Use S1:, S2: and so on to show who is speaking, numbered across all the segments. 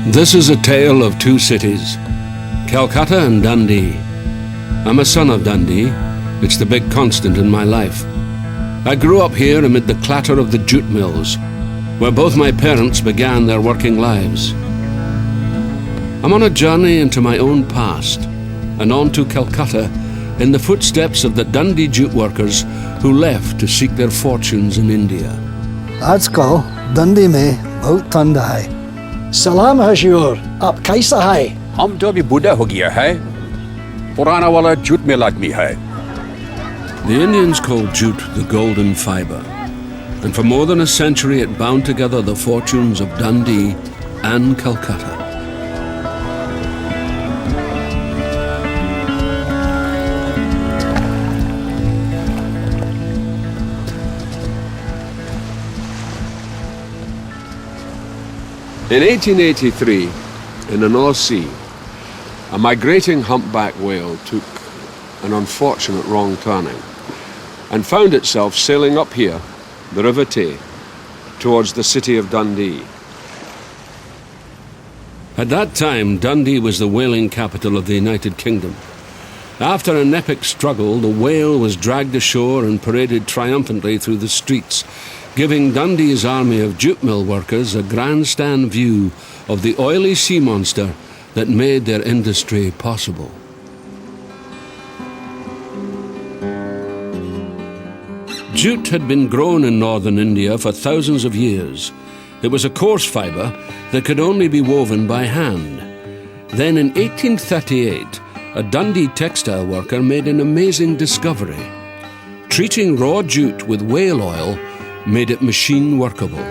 S1: This is a tale of two cities, Calcutta and Dundee. I'm a son of Dundee. It's the big constant in my life. I grew up here amid the clatter of the jute mills, where both my parents began their working lives. I'm on a journey into my own past and on to Calcutta in the footsteps of the Dundee jute workers who left to seek their fortunes in India.
S2: आजकल दंडी में बहुत ठंड है। सलाम हजूर, आप कैसा है?
S3: हम तो अभी बूढ़ा हो गया है। पुराना वाला जूट में आदमी है।
S1: The Indians called jute the golden fibre, and for more than a century it bound together the fortunes of Dundee and Calcutta. In 1883, in the North Sea, a migrating humpback whale took an unfortunate wrong turning and found itself sailing up here, the River Tay, towards the city of Dundee. At that time, Dundee was the whaling capital of the United Kingdom. After an epic struggle, the whale was dragged ashore and paraded triumphantly through the streets, giving Dundee's army of jute mill workers a grandstand view of the oily sea monster that made their industry possible. Jute had been grown in northern India for thousands of years. It was a coarse fibre that could only be woven by hand. Then in 1838, a Dundee textile worker made an amazing discovery. Treating raw jute with whale oil made it machine workable.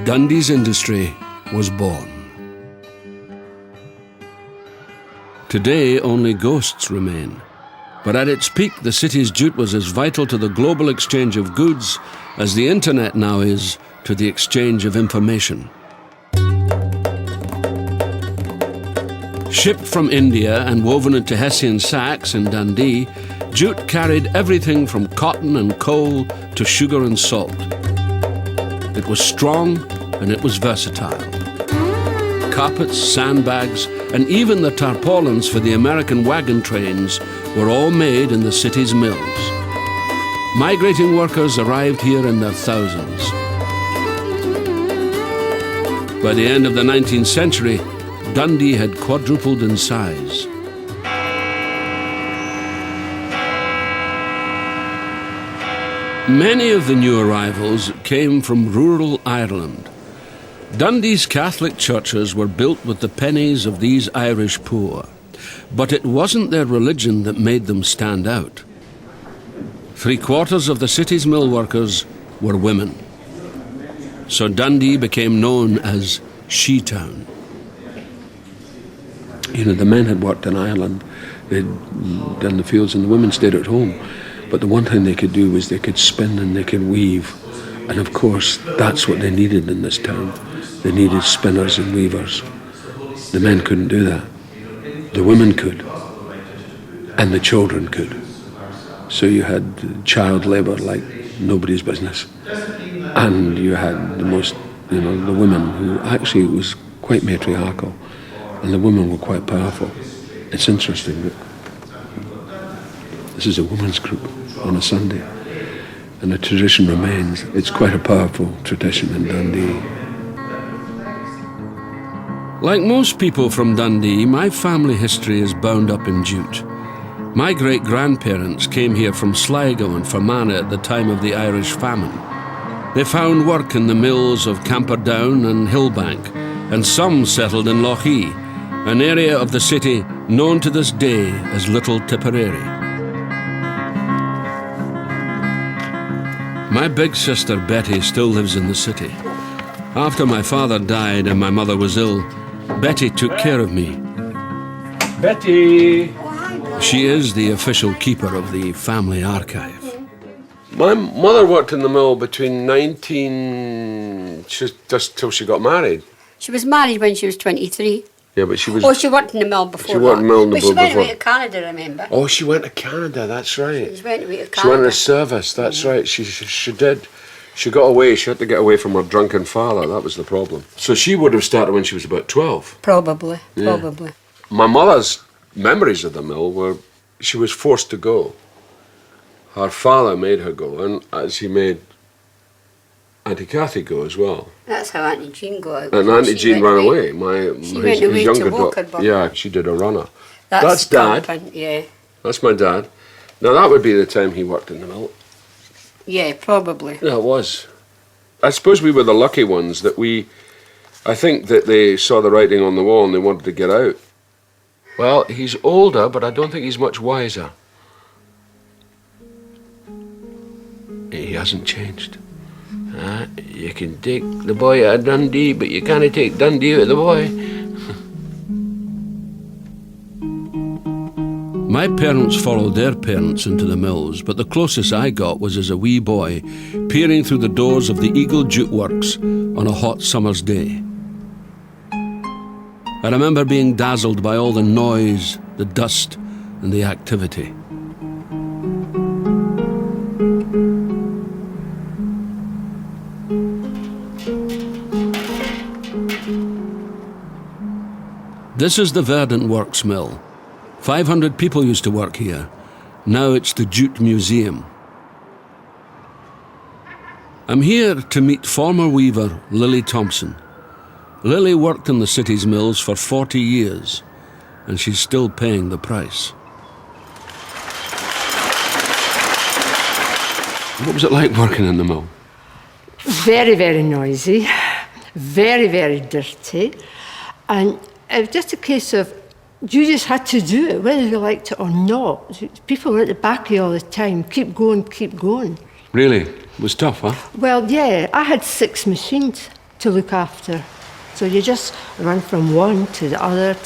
S1: Dundee's industry was born. Today, only ghosts remain. But at its peak, the city's jute was as vital to the global exchange of goods as the internet now is to the exchange of information. Shipped from India and woven into Hessian sacks in Dundee, jute carried everything from cotton and coal to sugar and salt. It was strong and it was versatile. Carpets, sandbags, and even the tarpaulins for the American wagon trains were all made in the city's mills. Migrating workers arrived here in their thousands. By the end of the 19th century, Dundee had quadrupled in size. Many of the new arrivals came from rural Ireland. Dundee's Catholic churches were built with the pennies of these Irish poor, but it wasn't their religion that made them stand out. 3/4 of the city's mill workers were women. So Dundee became known as She-Town. You know, the men had worked in Ireland, they'd done the fields, and the women stayed at home. But the one thing they could do was they could spin and they could weave. And of course, that's what they needed in this town. They needed spinners and weavers. The men couldn't do that. The women could. And the children could. So you had child labour like nobody's business. And you had the women who actually it was quite matriarchal. And the women were quite powerful. It's interesting that this is a women's group on a Sunday. And the tradition remains. It's quite a powerful tradition in Dundee. Like most people from Dundee, my family history is bound up in jute. My great-grandparents came here from Sligo and Fermanagh at the time of the Irish famine. They found work in the mills of Camperdown and Hillbank, and some settled in Lochee, an area of the city known to this day as Little Tipperary. My big sister Betty still lives in the city. After my father died and my mother was ill, Betty took care of me.
S3: Betty!
S1: She is the official keeper of the family archive. My mother worked in the mill between just till she got married.
S4: She was married when she was 23.
S1: Yeah, but she was...
S4: Oh, she worked in the mill before
S1: She worked in the mill
S4: But she went
S1: before.
S4: away to Canada, remember?
S1: Oh, she went to Canada, that's right.
S4: She went away to Canada.
S1: She went in a service, that's right, she did. She got away. She had to get away from her drunken father. That was the problem. So she would have started when she was about 12.
S4: Probably,
S1: Yeah.
S4: probably.
S1: My mother's memories of the mill were she was forced to go. Her father made her go, and as he made Auntie Kathy go as well.
S4: That's how Auntie Jean got out.
S1: And Auntie
S4: She
S1: Jean
S4: went
S1: ran away.
S4: She went away to Walkerburn.
S1: Yeah, she did a runner.
S4: That's
S1: Dad.
S4: Camping, yeah.
S1: That's my dad. Now that would be the time he worked in the mill.
S4: Yeah, probably.
S1: Yeah, it was. I suppose we were the lucky ones that I think that they saw the writing on the wall and they wanted to get out. Well, he's older, but I don't think he's much wiser. He hasn't changed. You can take the boy out of Dundee, but you can't take Dundee out of the boy.
S5: My parents followed their parents into the mills, but the closest I got was as a wee boy, peering through the doors of the Eagle Jute Works on a hot summer's day. I remember being dazzled by all the noise, the dust, and the activity. This is the Verdant Works Mill. 500 people used to work here. Now it's the Jute Museum. I'm here to meet former weaver Lily Thompson. Lily worked in the city's mills for 40 years, and she's still paying the price.
S1: What was it like working in the mill?
S6: Very, very noisy, very, very dirty. And it was just a case of you just had to do it, whether you liked it or not. People were at the back of you all the time. Keep going, keep going.
S1: Really? It was tough, huh?
S6: Well, yeah, I had 6 machines to look after. So you just run from one to the other,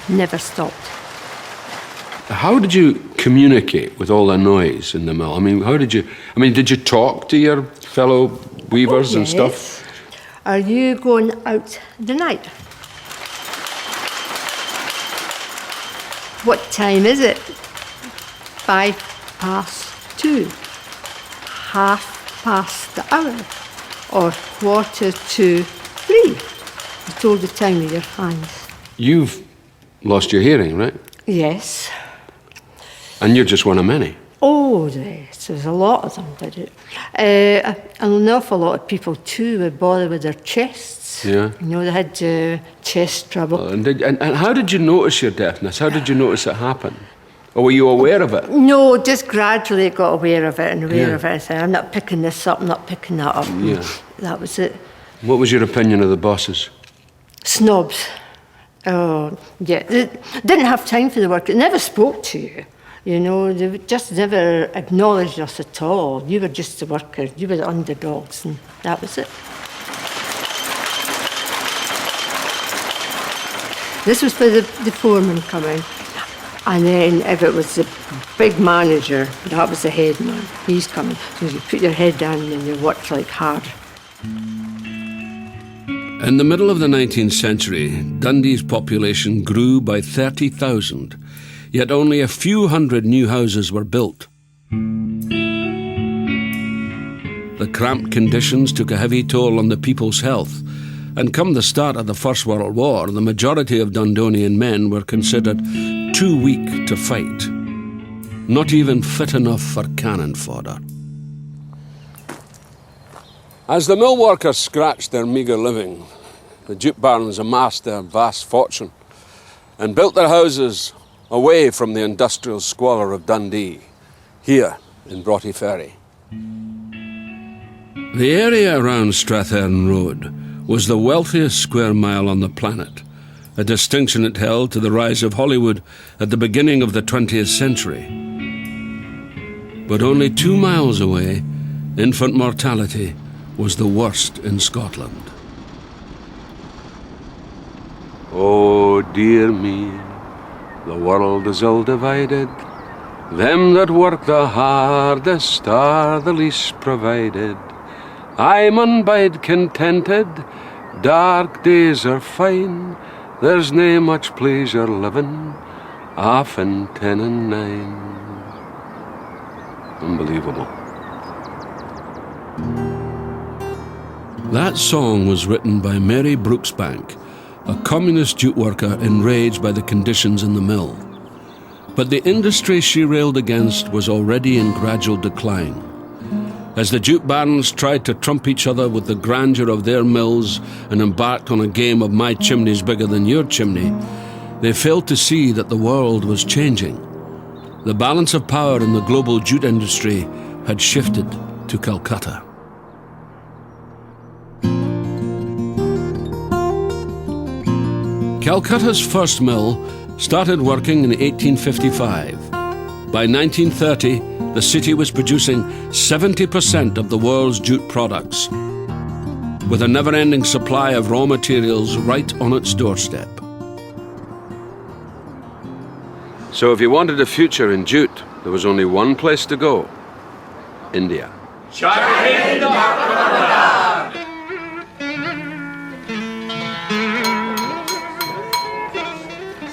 S6: never stopped.
S1: How did you communicate with all the noise in the mill? Did you talk to your fellow weavers and stuff?
S6: Yes. Are you going out the night? What time is it? 2:05, 2:30 the hour, or 2:45. You told the time with your hands.
S1: You've lost your hearing, right?
S6: Yes.
S1: And you're just one of many.
S6: Oh, yes, there's a lot of them did it. An awful lot of people too would bother with their chests.
S1: Yeah.
S6: You know, they had chest trouble.
S1: And how did you notice your deafness? How did you notice it happen? Or were you aware of it?
S6: No, just gradually got aware of it and aware
S1: Yeah.
S6: of it. I said, I'm not picking this up, I'm not picking that up.
S1: Yeah.
S6: That was it.
S1: What was your opinion of the bosses?
S6: Snobs. Oh, yeah. They didn't have time for the work. They never spoke to you. You know, they just never acknowledged us at all. You were just the workers. You were the underdogs, and that was it. This was for the foreman coming. And then if it was the big manager, that was the head man. He's coming. So you put your head down and you worked like hard.
S5: In the middle of the 19th century, Dundee's population grew by 30,000, yet only a few hundred new houses were built. The cramped conditions took a heavy toll on the people's health, and come the start of the First World War, the majority of Dundonian men were considered too weak to fight, not even fit enough for cannon fodder. As the mill workers scratched their meagre living, the jute barons amassed their vast fortune and built their houses away from the industrial squalor of Dundee, here in Broughty Ferry. The area around Strathearn Road was the wealthiest square mile on the planet, a distinction it held to the rise of Hollywood at the beginning of the 20th century. But only 2 miles away, infant mortality was the worst in Scotland.
S1: Oh, dear me, the world is ill divided. Them that work the hardest are the least provided. I mun bide contented, dark days are fine. There's nae much pleasure living, often 10 and 9. Unbelievable.
S5: That song was written by Mary Brooksbank, a communist jute worker enraged by the conditions in the mill. But the industry she railed against was already in gradual decline. As the jute barons tried to trump each other with the grandeur of their mills and embarked on a game of my chimney's bigger than your chimney, they failed to see that the world was changing. The balance of power in the global jute industry had shifted to Calcutta. Calcutta's first mill started working in 1855. By 1930, the city was producing 70% of the world's jute products, with a never-ending supply of raw materials right on its doorstep. So if you wanted a future in jute, there was only one place to go: India.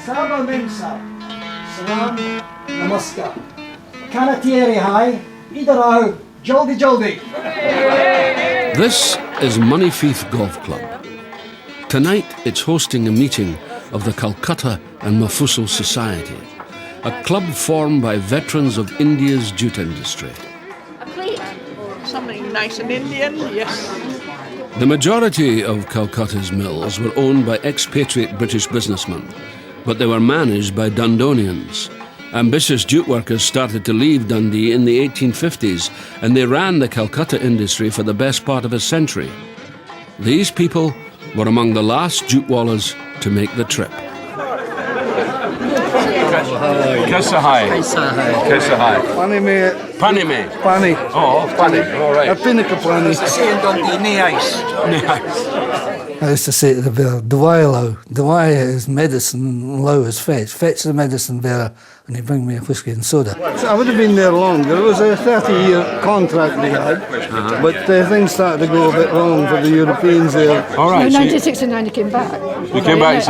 S2: Saba Memsa, Salam, Namaskar. Kanatieri Hai, Idarahu, Jaldi Jaldi.
S5: This is Moneyfeith Golf Club. Tonight it's hosting a meeting of the Calcutta and Mofussil Society, a club formed by veterans of India's jute industry.
S7: A plate. Something nice and Indian, yes.
S5: The majority of Calcutta's mills were owned by expatriate British businessmen, but they were managed by Dundonians. Ambitious jute workers started to leave Dundee in the 1850s, and they ran the Calcutta industry for the best part of a century. These people were among the last jute wallahs to make the trip.
S3: Kaisa hai. Kaisa hai.
S8: Pani me,
S3: Pani me.
S8: pani.
S3: Oh, pani. All right.
S8: Pinnacle pani. I used to say to the bear, Dwai is medicine, low is fetch. Fetch the medicine bearer, and he bring me a whiskey and soda. I would have been there longer. It was a 30-year contract they had, but things started to go a bit wrong for the Europeans there.
S3: All right.
S6: In
S3: So
S6: 1969 I came back.
S3: you came back.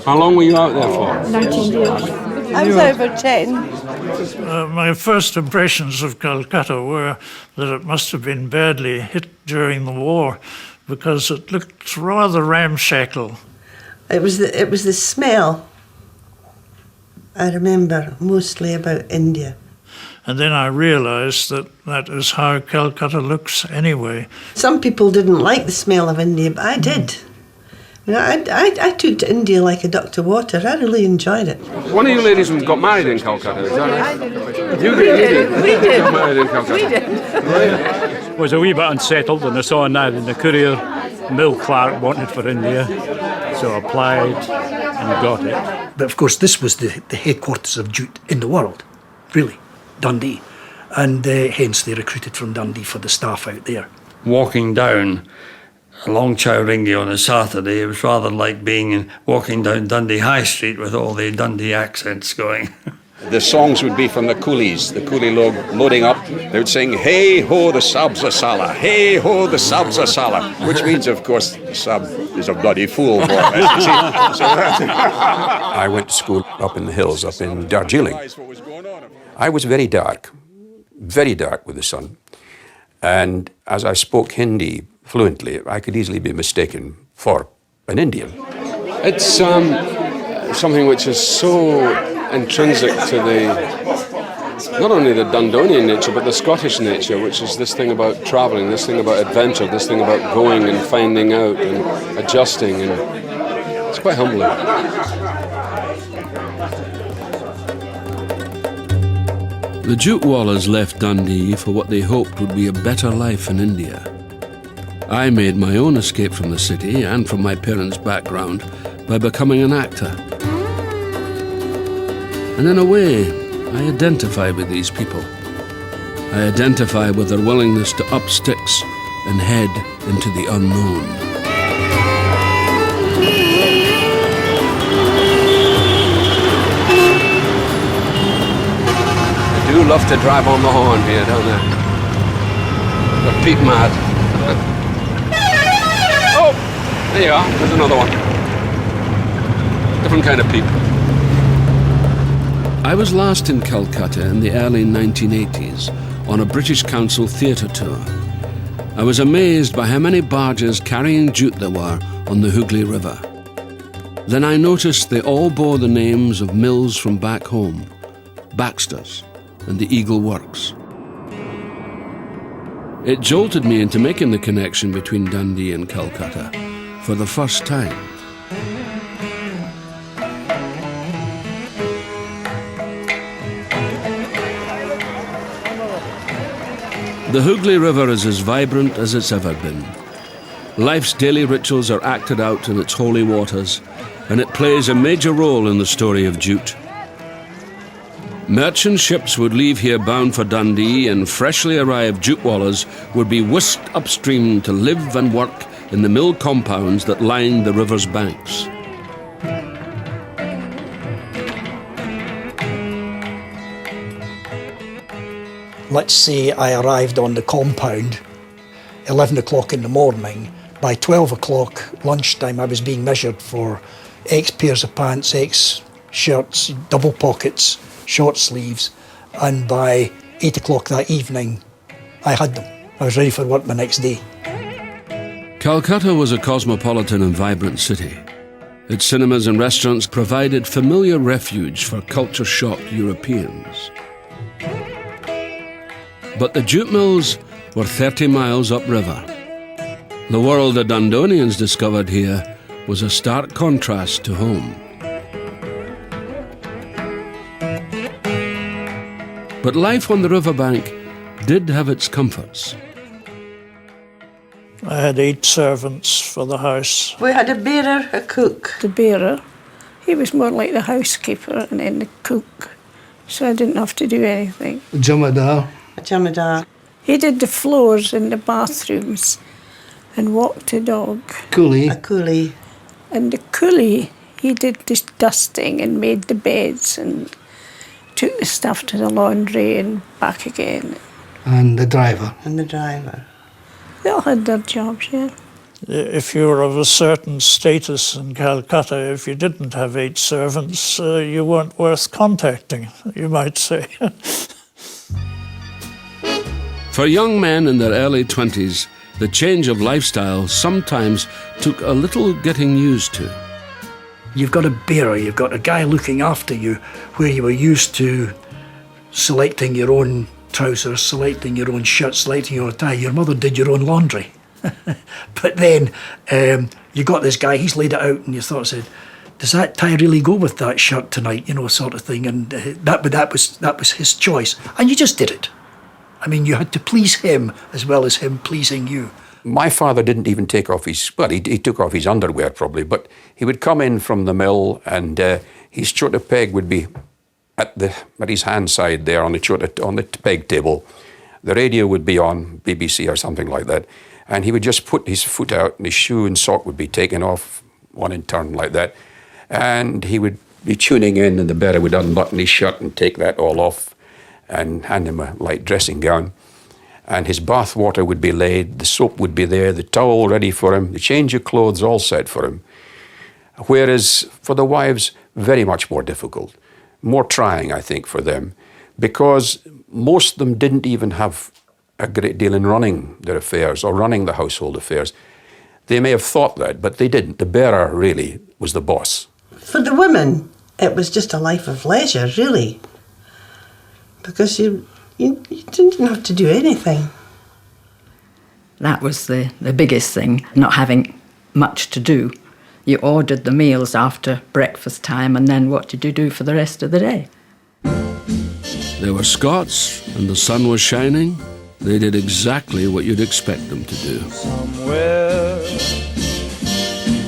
S3: How long were you out there for?
S6: 19 years.
S7: I was over 10.
S9: My first impressions of Calcutta were that it must have been badly hit during the war, because it looked rather ramshackle.
S10: It was the smell. I remember mostly about India.
S9: And then I realised that that is how Calcutta looks anyway.
S10: Some people didn't like the smell of India, but I did. You know, I took to India like a duck to water. I really enjoyed it.
S3: One of you ladies got married in Calcutta, is that right? You did. We did. Got married in Calcutta. We did.
S11: Was a wee bit unsettled, and I saw an ad in the Courier, Mill Clark wanted for India, so I applied and got it.
S2: But of course, this was the headquarters of jute in the world, really, Dundee. And hence they recruited from Dundee for the staff out there.
S11: Walking down along Chowringhee on a Saturday, it was rather like walking down Dundee High Street with all the Dundee accents going.
S3: The songs would be from the coolies, the coolie loading up. They would sing, "Hey ho, the sabza sala, hey ho, the sabza sala," which means, of course, sab is a bloody fool.
S12: I went to school up in the hills, up in Darjeeling. I was very dark with the sun. And as I spoke Hindi fluently, I could easily be mistaken for an Indian.
S1: It's something which is so intrinsic to not only the Dundonian nature, but the Scottish nature, which is this thing about travelling, this thing about adventure, this thing about going and finding out and adjusting, and it's quite humbling.
S5: The jute wallahs left Dundee for what they hoped would be a better life in India. I made my own escape from the city and from my parents' background by becoming an actor. And in a way, I identify with these people. I identify with their willingness to up sticks and head into the unknown.
S1: They do love to drive on the horn here, don't they? They're peat mad. Oh, there you are. There's another one. Different kind of peat.
S5: I was last in Calcutta in the early 1980s on a British Council theatre tour. I was amazed by how many barges carrying jute there were on the Hooghly River. Then I noticed they all bore the names of mills from back home, Baxter's and the Eagle Works. It jolted me into making the connection between Dundee and Calcutta for the first time. The Hooghly River is as vibrant as it's ever been. Life's daily rituals are acted out in its holy waters, and it plays a major role in the story of jute. Merchant ships would leave here bound for Dundee, and freshly arrived jute wallers would be whisked upstream to live and work in the mill compounds that lined the river's banks.
S2: Let's say I arrived on the compound 11 o'clock in the morning. By 12 o'clock lunchtime I was being measured for X pairs of pants, X shirts, double pockets, short sleeves, and by 8 o'clock that evening I had them. I was ready for work the next day.
S5: Calcutta was a cosmopolitan and vibrant city. Its cinemas and restaurants provided familiar refuge for culture-shocked Europeans. But the jute mills were 30 miles upriver. The world the Dundonians discovered here was a stark contrast to home. But life on the riverbank did have its comforts.
S9: I had 8 servants for the house.
S10: We had a bearer, a cook.
S7: The bearer, he was more like the housekeeper and then the cook, so I didn't have to do anything.
S8: Jamadar.
S10: A jamadar.
S7: He did the floors in the bathrooms and walked the dog.
S8: Coolie.
S10: A coolie.
S7: And the coolie, he did the dusting and made the beds and took the stuff to the laundry and back again.
S8: And the driver.
S10: And the driver.
S7: They all had their jobs, yeah.
S9: If you were of a certain status in Calcutta, if you didn't have 8 servants, you weren't worth contacting, you might say.
S5: For young men in their early 20s, the change of lifestyle sometimes took a little getting used to.
S2: You've got a bearer, you've got a guy looking after you, where you were used to selecting your own trousers, selecting your own shirt, selecting your tie. Your mother did your own laundry. But then you got this guy, he's laid it out, and you said, does that tie really go with that shirt tonight, sort of thing. And that was his choice. And you just did it. I mean, you had to please him as well as him pleasing you.
S12: My father didn't even take off his, he took off his underwear probably, but he would come in from the mill and his chota peg would be at his hand side there on the peg table. The radio would be on, BBC or something like that, and he would just put his foot out and his shoe and sock would be taken off, one in turn like that, and he would be tuning in and the bearer would unbutton his shirt and take that all off and hand him a light dressing gown. And his bath water would be laid, the soap would be there, the towel ready for him, the change of clothes all set for him. Whereas for the wives, very much more difficult, more trying, I think, for them, because most of them didn't even have a great deal in running their affairs or running the household affairs. They may have thought that, but they didn't. The bearer really was the boss.
S10: For the women, it was just a life of leisure, really, because you didn't have to do anything.
S13: That was the biggest thing, not having much to do. You ordered the meals after breakfast time, and then what did you do for the rest of the day?
S5: They were Scots, and the sun was shining. They did exactly what you'd expect them to do.
S14: Somewhere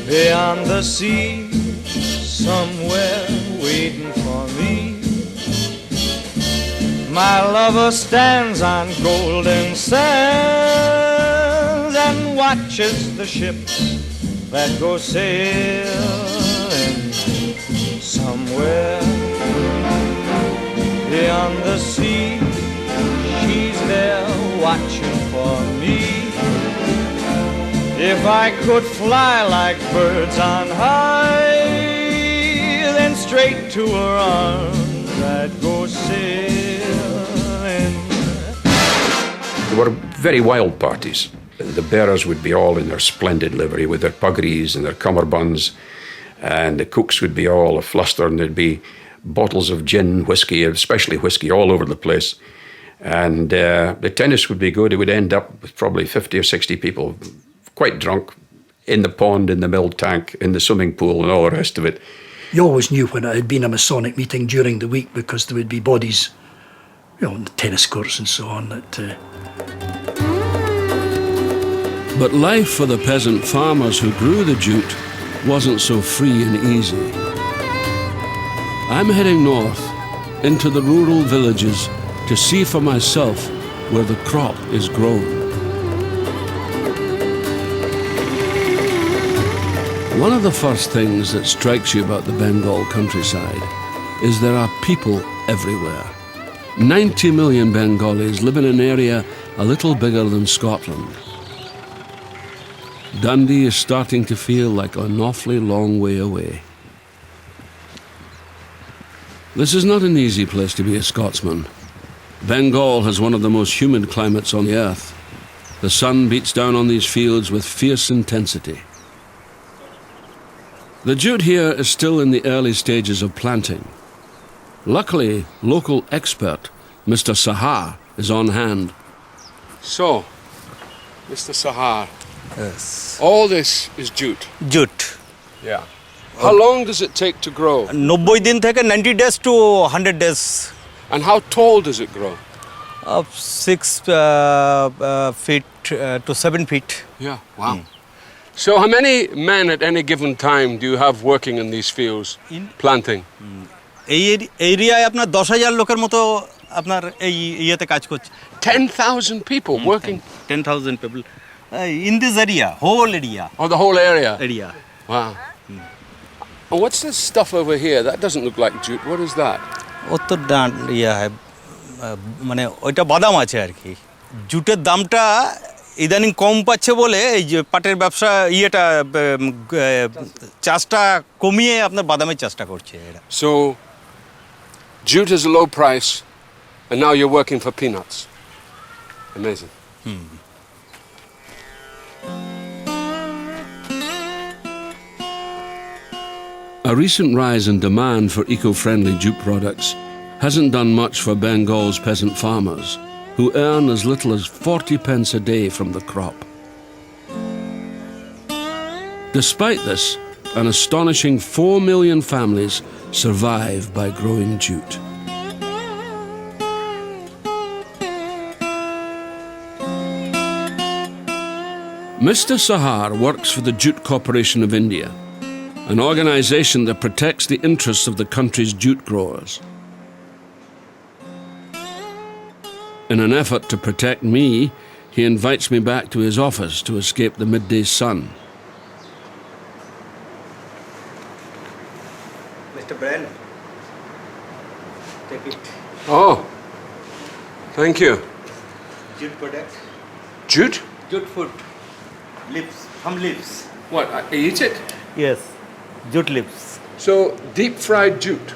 S14: beyond the sea, somewhere waiting for me, my lover stands on golden sands and watches the ships that go sailing. Somewhere beyond the sea, she's there watching for me. If I could fly like birds on high, then straight to her arms I'd go sailing.
S12: There were very wild parties. The bearers would be all in their splendid livery with their puggarees and their cummerbunds, and the cooks would be all afluster, and there'd be bottles of gin, whiskey, especially whiskey, all over the place. And the tennis would be good. It would end up with probably 50 or 60 people, quite drunk, in the pond, in the mill tank, in the swimming pool, and all the rest of it.
S2: You always knew when it had been a Masonic meeting during the week because there would be bodies, on the tennis courts and so on.
S5: But life for the peasant farmers who grew the jute wasn't so free and easy. I'm heading north into the rural villages to see for myself where the crop is grown. One of the first things that strikes you about the Bengal countryside is there are people everywhere. 90 million Bengalis live in an area a little bigger than Scotland. Dundee is starting to feel like an awfully long way away. This is not an easy place to be a Scotsman. Bengal has one of the most humid climates on the earth. The sun beats down on these fields with fierce intensity. The jute here is still in the early stages of planting. Luckily, local expert Mr. Sahar is on hand. So, Mr. Sahar,
S15: yes.
S5: All this is jute.
S15: Jute.
S5: Yeah. How long does it take to grow?
S15: 90 din theke 90 days to 100 days.
S5: And how tall does it grow?
S15: 6 feet to 7 feet.
S5: Yeah, wow. So how many men at any given time do you have working in these fields, planting?
S15: এই এরিয়ায় আপনার 10,000 লোকের মতো আপনার এই ইয়েতে কাজ করছে
S5: 10,000 people working
S15: 10,000 people in this area, whole area.
S5: Oh, the whole area?
S15: Area.
S5: Wow. And what's this stuff over here? That doesn't look like jute. What is that?
S15: তো ইয়া মানে ওইটা বাদাম আছে আর কি জুটের দামটা ইদানিং কম পাচ্ছে বলে এই যে পাটের ব্যবসা ইয়েটা চাষটা কমিয়ে আপনার বাদামের চাষটা করছে এরা
S5: So jute is a low price and now you're working for peanuts. Amazing. A recent rise in demand for eco-friendly jute products hasn't done much for Bengal's peasant farmers, who earn as little as 40 pence a day from the crop. Despite this, an astonishing 4 million families survive by growing jute. Mr. Sahar works for the Jute Corporation of India, an organization that protects the interests of the country's jute growers. In an effort to protect me, he invites me back to his office to escape the midday sun.
S15: Mr. Brand, take it.
S5: Oh, thank you.
S15: Jute product.
S5: Jute?
S15: Jute food. Lips, from lips.
S5: What, I eat it?
S15: Yes, jute lips.
S5: So, deep-fried jute.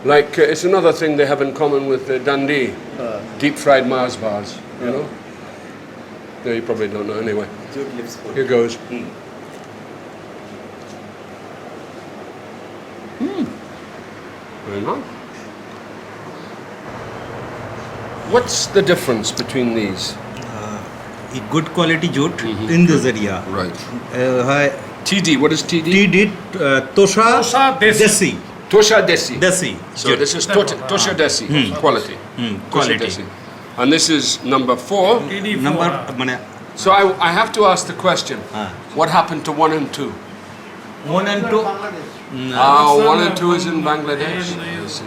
S5: Like, it's another thing they have in common with Dundee. Deep-fried Mars bars, you know? No, you probably don't know anyway.
S15: Jute lips food.
S5: Here goes. Very nice. What's the difference between these?
S15: A good quality jute in this area.
S5: Right.
S15: TD,
S5: what is TD?
S15: TD, Tosha Desi.
S5: Tosha Desi.
S15: Desi.
S5: So this is Tosha Desi, quality.
S15: Quality.
S5: Desi. And this is number 4.
S15: Number,
S5: so I have to ask the question, what happened to 1 and 2?
S15: 1 and 2?
S5: 1 and 2 is in Bangladesh. I see.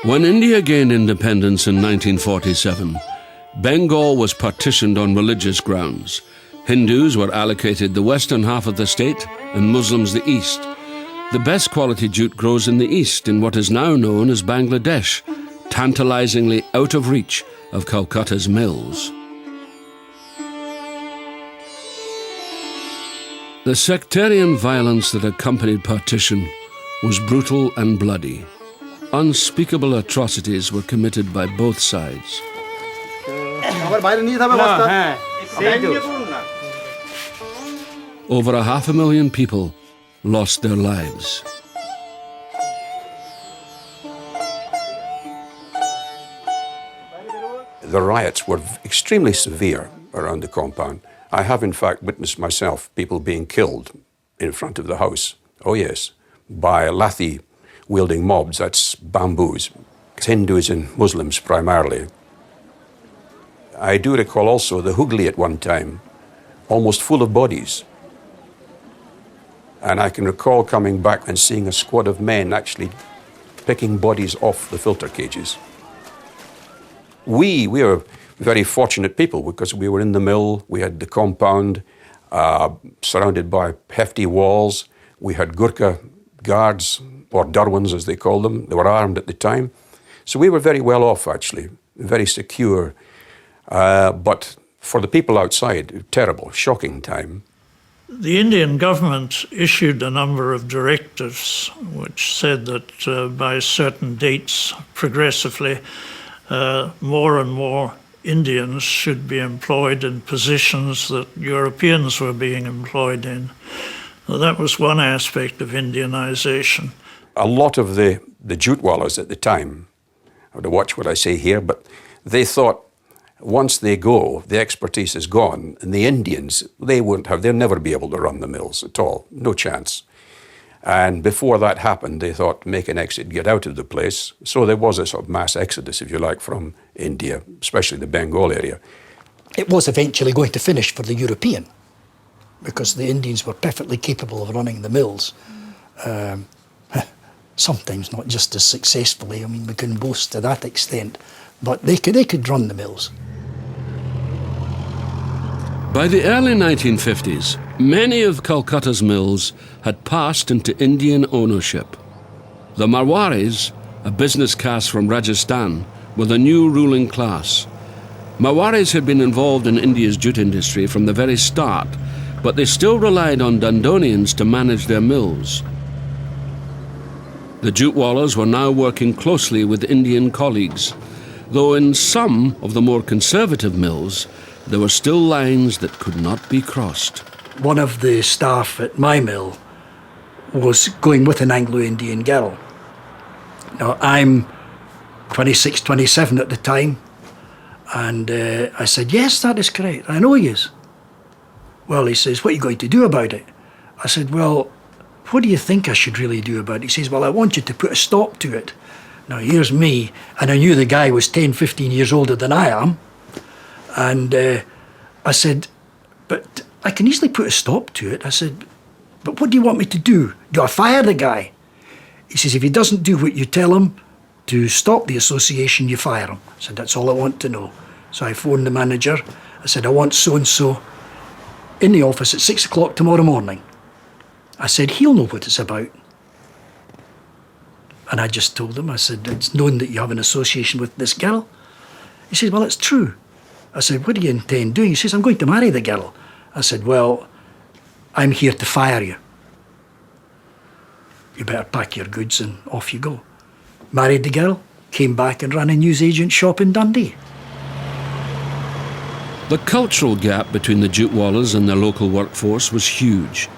S5: When India gained independence in 1947, Bengal was partitioned on religious grounds. Hindus were allocated the western half of the state and Muslims the east. The best quality jute grows in the east in what is now known as Bangladesh, tantalizingly out of reach of Calcutta's mills. The sectarian violence that accompanied partition was brutal and bloody. Unspeakable atrocities were committed by both sides. Over 500,000 people lost their lives.
S12: The riots were extremely severe around the compound. I have in fact witnessed myself people being killed in front of the house. Oh yes, by lathi-wielding mobs, that's bamboos. Hindus and Muslims primarily. I do recall also the Hooghly at one time, almost full of bodies. And I can recall coming back and seeing a squad of men actually picking bodies off the filter cages. We are very fortunate people because we were in the mill, we had the compound surrounded by hefty walls, we had Gurkha guards, or Derwents as they called them. They were armed at the time. So we were very well off actually, very secure. But for the people outside, terrible, shocking time.
S9: The Indian government issued a number of directives which said that by certain dates, progressively, more and more Indians should be employed in positions that Europeans were being employed in. Well, that was one aspect of Indianization.
S12: A lot of the Jutwalas at the time, I have to watch what I say here, but they thought once they go, the expertise is gone, and the Indians, they'll never be able to run the mills at all, no chance. And before that happened, they thought, make an exit, get out of the place. So there was a sort of mass exodus, if you like, from India, especially the Bengal area.
S2: It was eventually going to finish for the European, because the Indians were perfectly capable of running the mills. Sometimes not just as successfully, I mean, we can boast to that extent, but they could run the mills.
S5: By the early 1950s, many of Calcutta's mills had passed into Indian ownership. The Marwaris, a business caste from Rajasthan, were the new ruling class. Marwaris had been involved in India's jute industry from the very start, but they still relied on Dundonians to manage their mills. The Jutewalas were now working closely with Indian colleagues, though in some of the more conservative mills, there were still lines that could not be crossed.
S2: One of the staff at my mill was going with an Anglo-Indian girl. Now, I'm 26, 27 at the time, and I said, yes, that is correct, I know he is. Well, he says, what are you going to do about it? I said, well, what do you think I should really do about it? He says, well, I want you to put a stop to it. Now, here's me, and I knew the guy was 10, 15 years older than I am. And I said, but I can easily put a stop to it. I said, but what do you want me to do? Do I fire the guy? He says, if he doesn't do what you tell him to stop the association, you fire him. I said, that's all I want to know. So I phoned the manager. I said, I want so-and-so in the office at 6 o'clock tomorrow morning. I said, he'll know what it's about. And I just told him, I said, it's known that you have an association with this girl. He said, well, it's true. I said, what do you intend doing? He says, I'm going to marry the girl. I said, well, I'm here to fire you. You better pack your goods and off you go. Married the girl, came back and ran a newsagent shop in Dundee.
S5: The cultural gap between the Jutewalas and their local workforce was huge.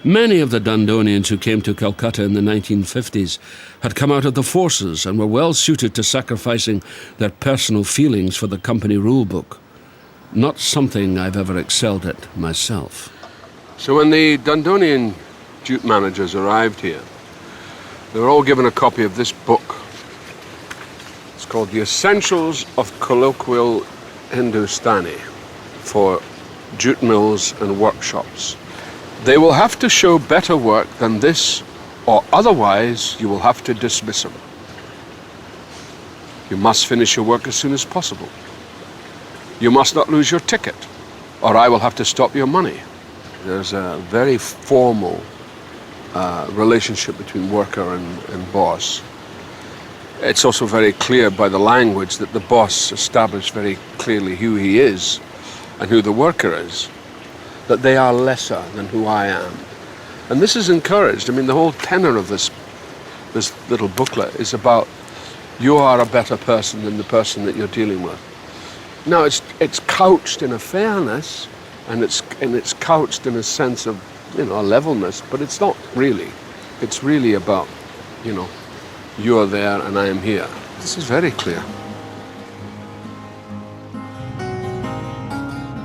S5: Many of the Dundonians who came to Calcutta in the 1950s had come out of the forces and were well suited to sacrificing their personal feelings for the company rulebook. Not something I've ever excelled at myself.
S1: So when the Dundonian jute managers arrived here, they were all given a copy of this book. It's called The Essentials of Colloquial Hindustani for Jute Mills and Workshops. They will have to show better work than this, or otherwise you will have to dismiss them. You must finish your work as soon as possible. You must not lose your ticket, or I will have to stop your money. There's a very formal relationship between worker and boss. It's also very clear by the language that the boss established very clearly who he is and who the worker is, that they are lesser than who I am. And this is encouraged. I mean, the whole tenor of this this little booklet, is about you are a better person than the person that you're dealing with. Now, it's couched in a fairness, and it's couched in a sense of, a levelness, but it's not really. It's really about, you are there and I am here. This is very clear.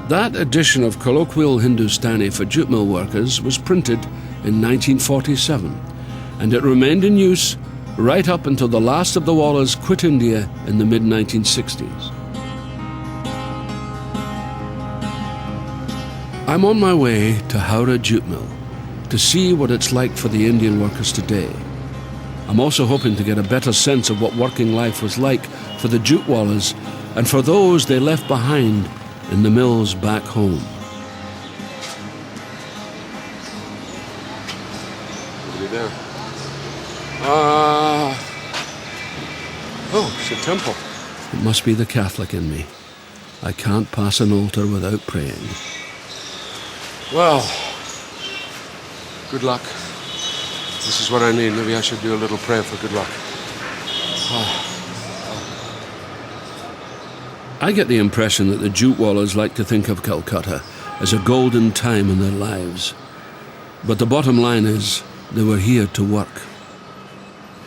S5: That edition of Colloquial Hindustani for jute mill workers was printed in 1947, and it remained in use right up until the last of the Wallers quit India in the mid-1960s. I'm on my way to Howrah Jute Mill to see what it's like for the Indian workers today. I'm also hoping to get a better sense of what working life was like for the jute wallers and for those they left behind in the mills back home.
S1: What are you there? Oh, it's a temple.
S5: It must be the Catholic in me. I can't pass an altar without praying.
S1: Well, good luck. This is what I need. Maybe I should do a little prayer for good luck.
S5: I get the impression that the jute wallers like to think of Calcutta as a golden time in their lives. But the bottom line is, they were here to work.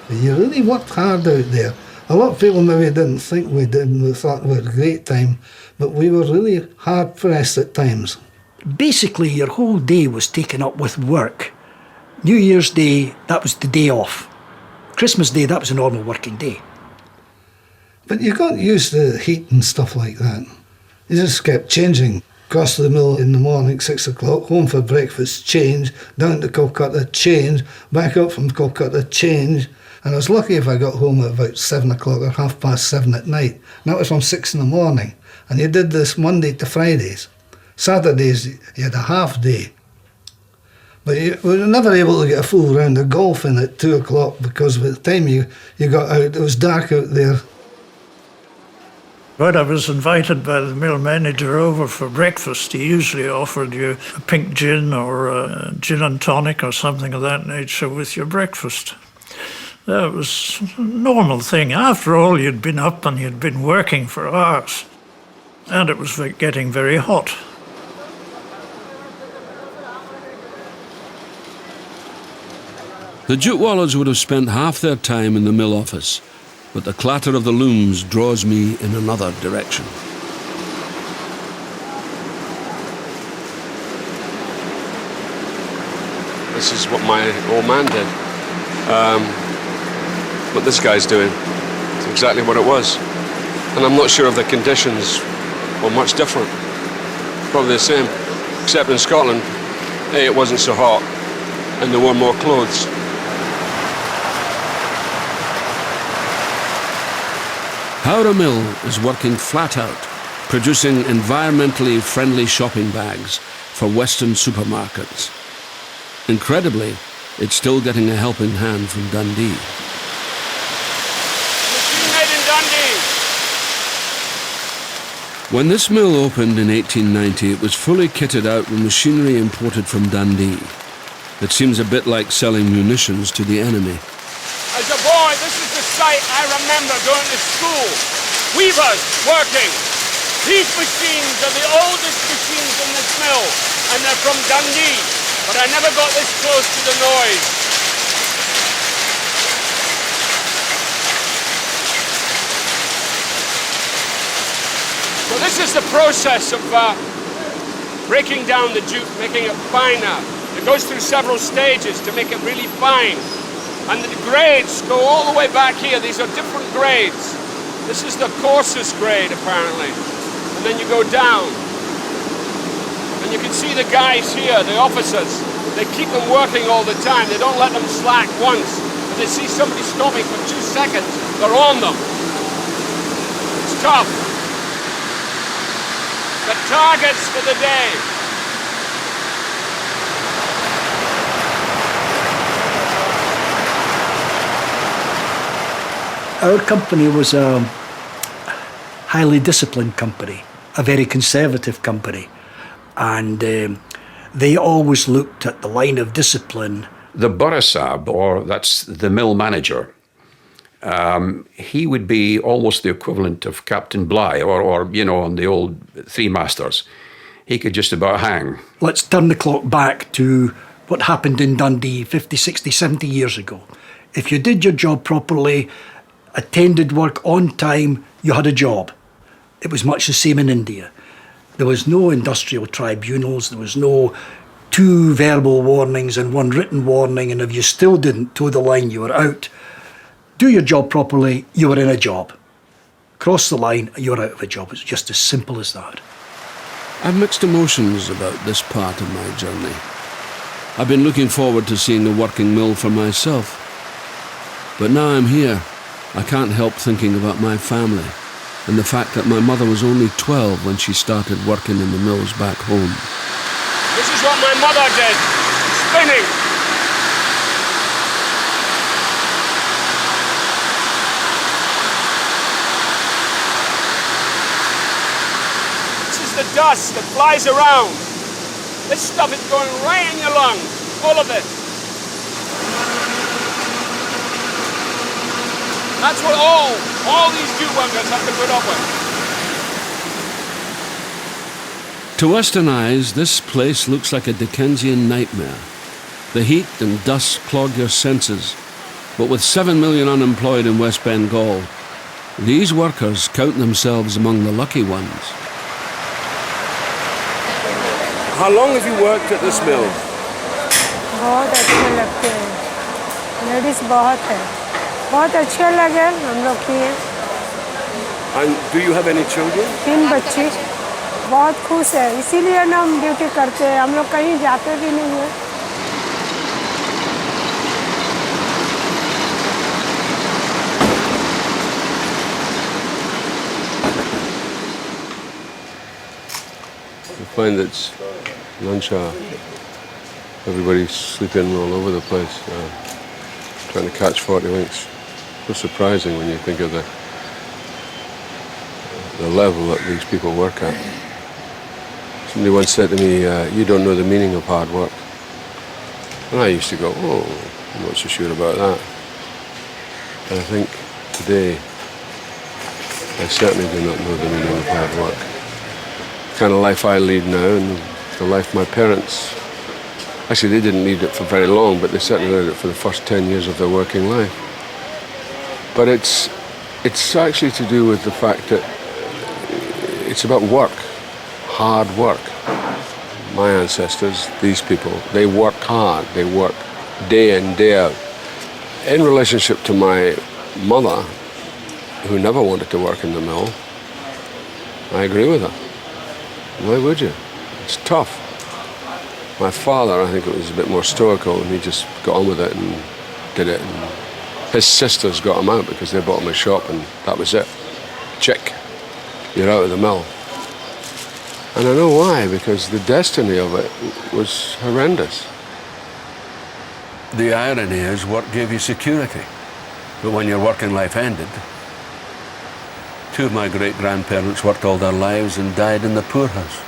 S8: You really worked hard out there. A lot of people maybe didn't think we did, and we thought we had a great time, but we were really hard pressed at times.
S2: Basically, your whole day was taken up with work. New Year's Day, that was the day off. Christmas Day, that was a normal working day.
S8: But you got used to the heat and stuff like that. You just kept changing. Across the mill in the morning, 6 o'clock, home for breakfast, change, down to Calcutta, change, back up from Calcutta, change. And I was lucky if I got home at about 7 o'clock or 7:30 at night. And that was from 6 in the morning. And you did this Monday to Fridays. Saturdays, you had a half day. But you were never able to get a full round of golf in at 2 o'clock because by the time you got out, it was dark out there.
S9: When I was invited by the mill manager over for breakfast, he usually offered you a pink gin or a gin and tonic or something of that nature with your breakfast. That was a normal thing. After all, you'd been up and you'd been working for hours. And it was getting very hot.
S5: The jute wallers would have spent half their time in the mill office, but the clatter of the looms draws me in another direction.
S1: This is what my old man did. What this guy's doing. It's exactly what it was. And I'm not sure if the conditions were much different. Probably the same, except in Scotland, A, it wasn't so hot, and there were more clothes.
S5: Howrah Mill is working flat out, producing environmentally friendly shopping bags for Western supermarkets. Incredibly, it's still getting a helping hand from Dundee.
S1: Machine made in Dundee!
S5: When this mill opened in 1890, it was fully kitted out with machinery imported from Dundee. It seems a bit like selling munitions to the enemy.
S16: As a boy, this is the sight I remember going to school. Weavers working. These machines are the oldest machines in this mill, and they're from Dundee, but I never got this close to the noise. So this is the process of breaking down the jute, making it finer. It goes through several stages to make it really fine. And the grades go all the way back here. These are different grades. This is the coarsest grade, apparently. And then you go down. And you can see the guys here, the officers. They keep them working all the time. They don't let them slack once. If they see somebody stopping for 2 seconds, they're on them. It's tough. The targets for the day.
S2: Our company was a highly disciplined company, a very conservative company, and they always looked at the line of discipline
S12: The Burasab, or that's the mill manager, he would be almost the equivalent of Captain Bligh, or you know, on the old Three Masters. He could just about hang.
S2: Let's turn the clock back to what happened in Dundee 50, 60, 70 years ago. If you did your job properly, attended work on time, you had a job. It was much the same in India. There was no industrial tribunals, there was no 2 verbal warnings and 1 written warning, and if you still didn't toe the line, you were out. Do your job properly, you were in a job. Cross the line, you were out of a job. It's just as simple as that.
S5: I've mixed emotions about this part of my journey. I've been looking forward to seeing the working mill for myself. But now I'm here, I can't help thinking about my family and the fact that my mother was only 12 when she started working in the mills back home.
S16: This is what my mother did, spinning. This is the dust that flies around. This stuff is going right in your lungs, full of it. That's what all these Jew workers have to put up with.
S5: To Western eyes, this place looks like a Dickensian nightmare. The heat and dust clog your senses, but with 7 million unemployed in West Bengal, these workers count themselves among the lucky ones.
S17: How long have you worked at this mill?
S18: बहुत अच्छे लगते हैं, ladies बहुत है, बहुत अच्छे लगे हम लोग किए।
S17: And do you have any children?
S18: 3 बच्चे, बहुत खुश है, इसीलिए ना हम ड्यूटी करते हैं, हम लोग कहीं जाते भी नहीं हैं।
S1: I find that Nansha, everybody's sleeping all over the place, trying to catch 40 winks. So surprising when you think of the level that these people work at. Somebody once said to me, you don't know the meaning of hard work. And I used to go, oh, I'm not so sure about that. And I think today, I certainly do not know the meaning of hard work. The kind of life I lead now and the life my parents, actually they didn't lead it for very long, but they certainly led it for the first 10 years of their working life. But it's actually to do with the fact that it's about work, hard work. My ancestors, these people, they work hard, they work day in, day out. In relationship to my mother, who never wanted to work in the mill, I agree with her. Why would you? It's tough. My father, I think it was a bit more stoical, and he just got on with it and did it. And his sisters got him out because they bought him a shop, and that was it. Check. You're out of the mill. And I know why, because the destiny of it was horrendous.
S5: The irony is work gave you security, but when your working life ended, 2 of my great-grandparents worked all their lives and died in the poorhouse.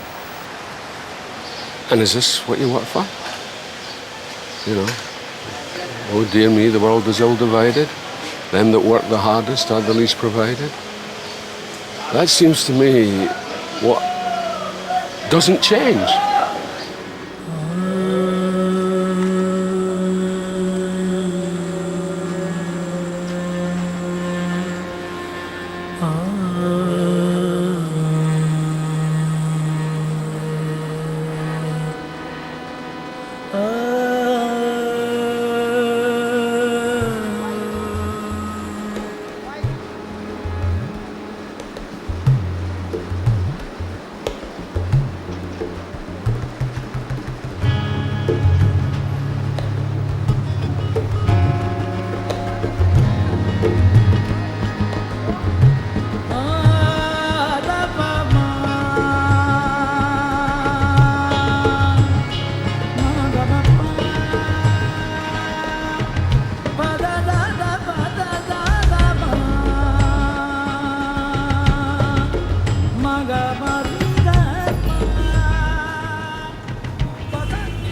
S1: And is this what you work for? You know, oh dear me, the world is ill divided. Them that work the hardest are the least provided. That seems to me what doesn't change.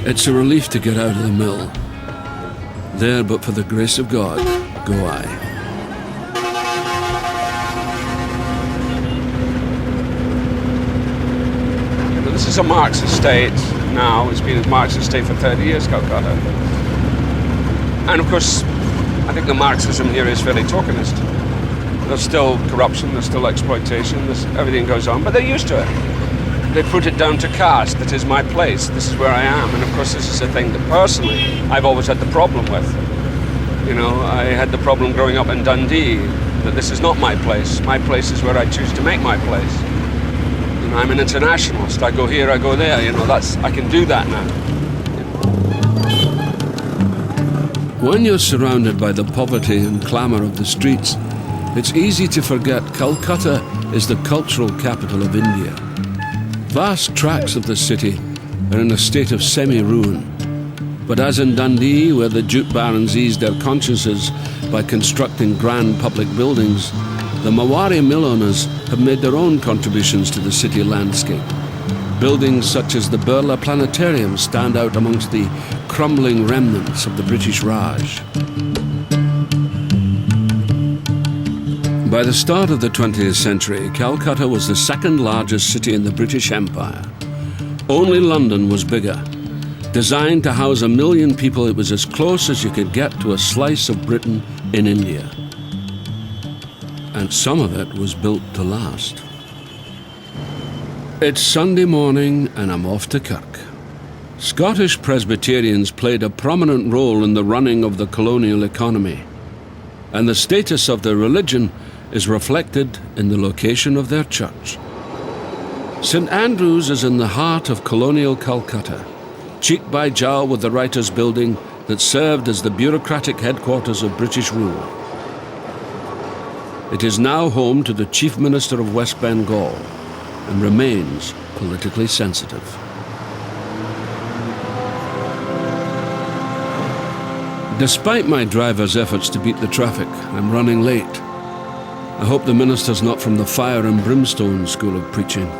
S5: It's a relief to get out of the mill, There, but for the grace of God, go I.
S16: This is a Marx estate now. It's been a Marx estate for 30 years, Calcutta. And of course, I think the Marxism here is fairly tokenist. There's still corruption, there's still exploitation, everything goes on, but they're used to it. They put it down to caste. That is my place. This is where I am. And of course, this is a thing that personally I've always had the problem with. You know, I had the problem growing up in Dundee that this is not my place. My place is where I choose to make my place. You know, I'm an internationalist. I go here, I go there. You know, I can do that now.
S5: When you're surrounded by the poverty and clamour of the streets, it's easy to forget Calcutta is the cultural capital of India. Vast tracts of the city are in a state of semi-ruin. But as in Dundee, where the jute barons eased their consciences by constructing grand public buildings, the Mawari mill owners have made their own contributions to the city landscape. Buildings such as the Birla Planetarium stand out amongst the crumbling remnants of the British Raj. By the start of the 20th century, Calcutta was the second largest city in the British Empire. Only London was bigger. Designed to house 1 million people, it was as close as you could get to a slice of Britain in India. And some of it was built to last. It's Sunday morning and I'm off to Kirk. Scottish Presbyterians played a prominent role in the running of the colonial economy, and the status of their religion is reflected in the location of their church. St Andrews is in the heart of colonial Calcutta, cheek by jowl with the Writers' Building that served as the bureaucratic headquarters of British rule. It is now home to the Chief Minister of West Bengal and remains politically sensitive. Despite my driver's efforts to beat the traffic, I'm running late. I hope the minister's not from the fire and brimstone school of preaching.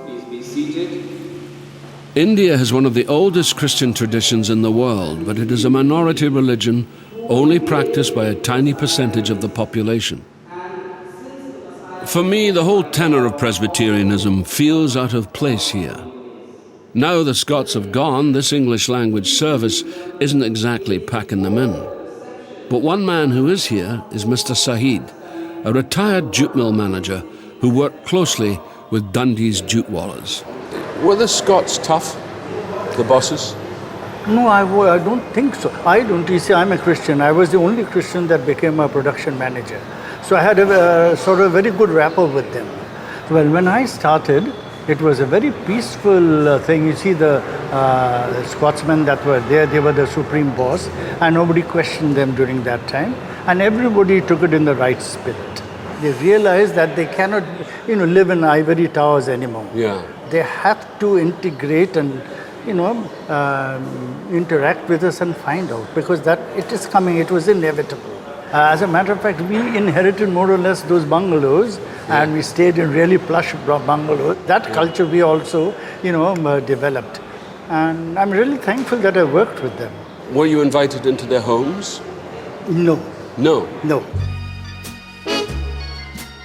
S19: Please be seated.
S5: India has one of the oldest Christian traditions in the world, but it is a minority religion only practiced by a tiny percentage of the population. For me, the whole tenor of Presbyterianism feels out of place here. Now the Scots have gone, this English language service isn't exactly packing them in. But one man who is here is Mr. Sahid, a retired jute mill manager who worked closely with Dundee's jute wallers.
S1: Were the Scots tough, the bosses?
S8: No, I don't think so. You see, I'm a Christian. I was the only Christian that became a production manager. So I had a sort of very good rapport with them. Well, when I started, it was a very peaceful thing. You see, the Scotsmen that were there, they were the supreme boss, and nobody questioned them during that time. And everybody took it in the right spirit. They realized that they cannot, live in ivory towers anymore.
S1: Yeah.
S8: They have to integrate and, interact with us and find out, because that it is coming. It was inevitable. As a matter of fact, we inherited more or less those bungalows, and we stayed in really plush bungalows. That culture we also, developed. And I'm really thankful that I worked with them.
S1: Were you invited into their homes?
S8: No.
S1: No?
S8: No.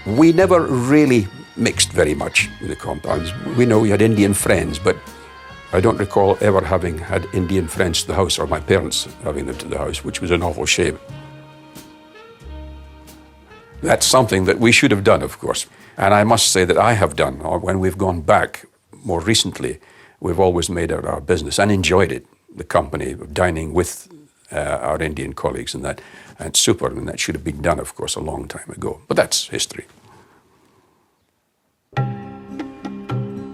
S12: We never really mixed very much with the compounds. We know we had Indian friends, but I don't recall ever having had Indian friends to the house, or my parents having them to the house, which was an awful shame. That's something that we should have done, of course. And I must say that I have done, or when we've gone back more recently, we've always made it our business and enjoyed it, the company of dining with our Indian colleagues and that. And it's super, and that should have been done, of course, a long time ago. But that's history.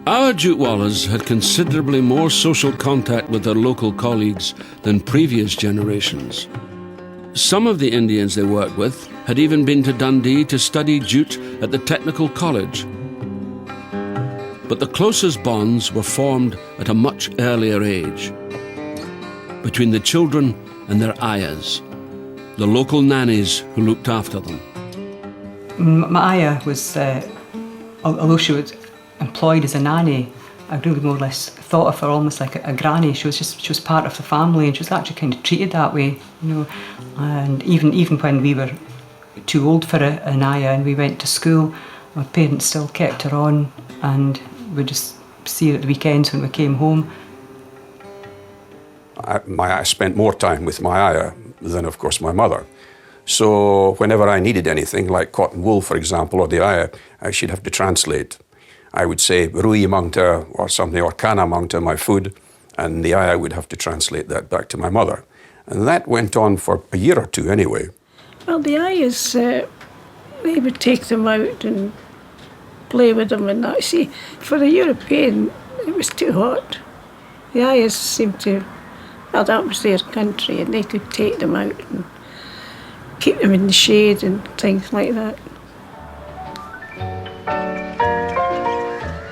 S5: Our jute wallers had considerably more social contact with their local colleagues than previous generations. Some of the Indians they worked with had even been to Dundee to study jute at the Technical College. But the closest bonds were formed at a much earlier age, between the children and their ayahs, the local nannies who looked after them.
S20: My ayah was, although she was employed as a nanny I really more or less thought of her almost like a granny. She was part of the family, and she was actually kind of treated that way, you know. And even when we were too old for Anaya and we went to school, our parents still kept her on, and we just see her at the weekends when we came home.
S12: I spent more time with my ayah than, of course, my mother. So whenever I needed anything, like cotton wool, for example, or the ayah, I should have to translate. I would say rui mangta or something, or kana mangta, my food, and the ayah would have to translate that back to my mother. And that went on for a year or two anyway.
S7: Well, the ayahs, they would take them out and play with them and that. See, for a European, it was too hot. The ayahs seemed to, well, that was their country, and they could take them out and keep them in the shade and things like that.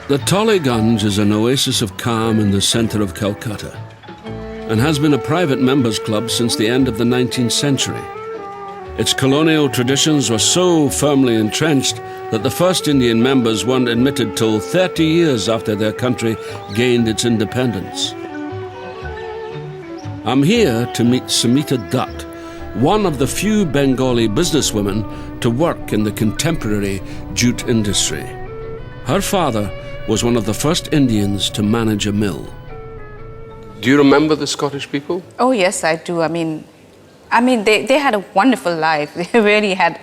S5: The Tollygunge is an oasis of calm in the centre of Calcutta and has been a private members' club since the end of the 19th century. Its colonial traditions were so firmly entrenched that the first Indian members weren't admitted till 30 years after their country gained its independence. I'm here to meet Samita Dutt, one of the few Bengali businesswomen to work in the contemporary jute industry. Her father was one of the first Indians to manage a mill.
S1: Do you remember the Scottish people?
S21: Oh yes, I do. I mean, they had a wonderful life. They really had,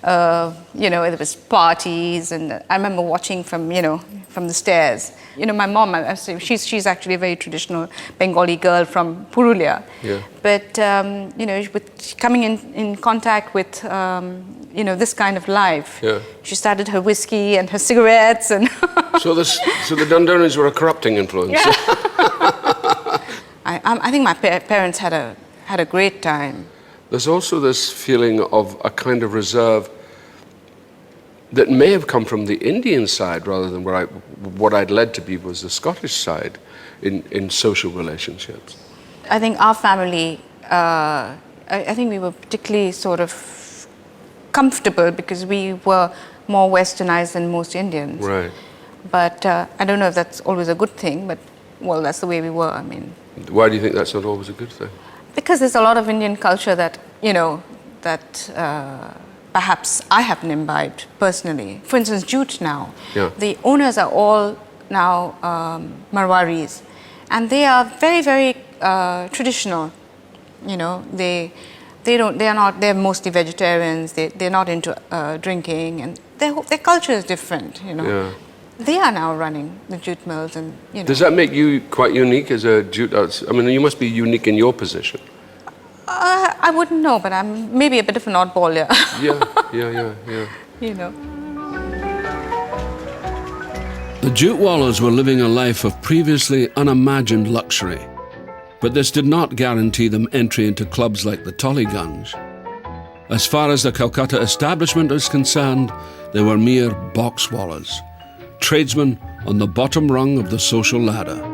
S21: there was parties, and I remember watching from the stairs. You know, my mom, she's actually a very traditional Bengali girl from Purulia.
S1: Yeah.
S21: But, with coming in contact with, this kind of life,
S1: Yeah.
S21: she started her whiskey and her cigarettes and...
S1: So the Dundonians were a corrupting influence.
S21: Yeah. I think my parents had a great time.
S1: There's also this feeling of a kind of reserve that may have come from the Indian side rather than what I'd led to be was the Scottish side in social relationships.
S21: I think our family, I think we were particularly sort of comfortable because we were more westernized than most Indians.
S1: Right.
S21: But I don't know if that's always a good thing, but, well, that's the way we were, I mean.
S1: Why do you think that's not always a good thing?
S21: Because there's a lot of Indian culture that, perhaps I haven't imbibed personally. For instance, jute now.
S1: Yeah.
S21: The owners are all now Marwaris, and they are very, very traditional. You know, they're mostly vegetarians. They're not into drinking, and their culture is different. You know.
S1: Yeah.
S21: They are now running the jute mills, and
S1: Does that make you quite unique as a jute? I mean, you must be unique in your position.
S21: I wouldn't know, but I'm maybe a bit of an oddball, yeah.
S1: Yeah.
S21: You know.
S5: The Jutewallahs were living a life of previously unimagined luxury, but this did not guarantee them entry into clubs like the Tollygunge. As far as the Calcutta establishment is concerned, they were mere boxwallahs, tradesmen on the bottom rung of the social ladder.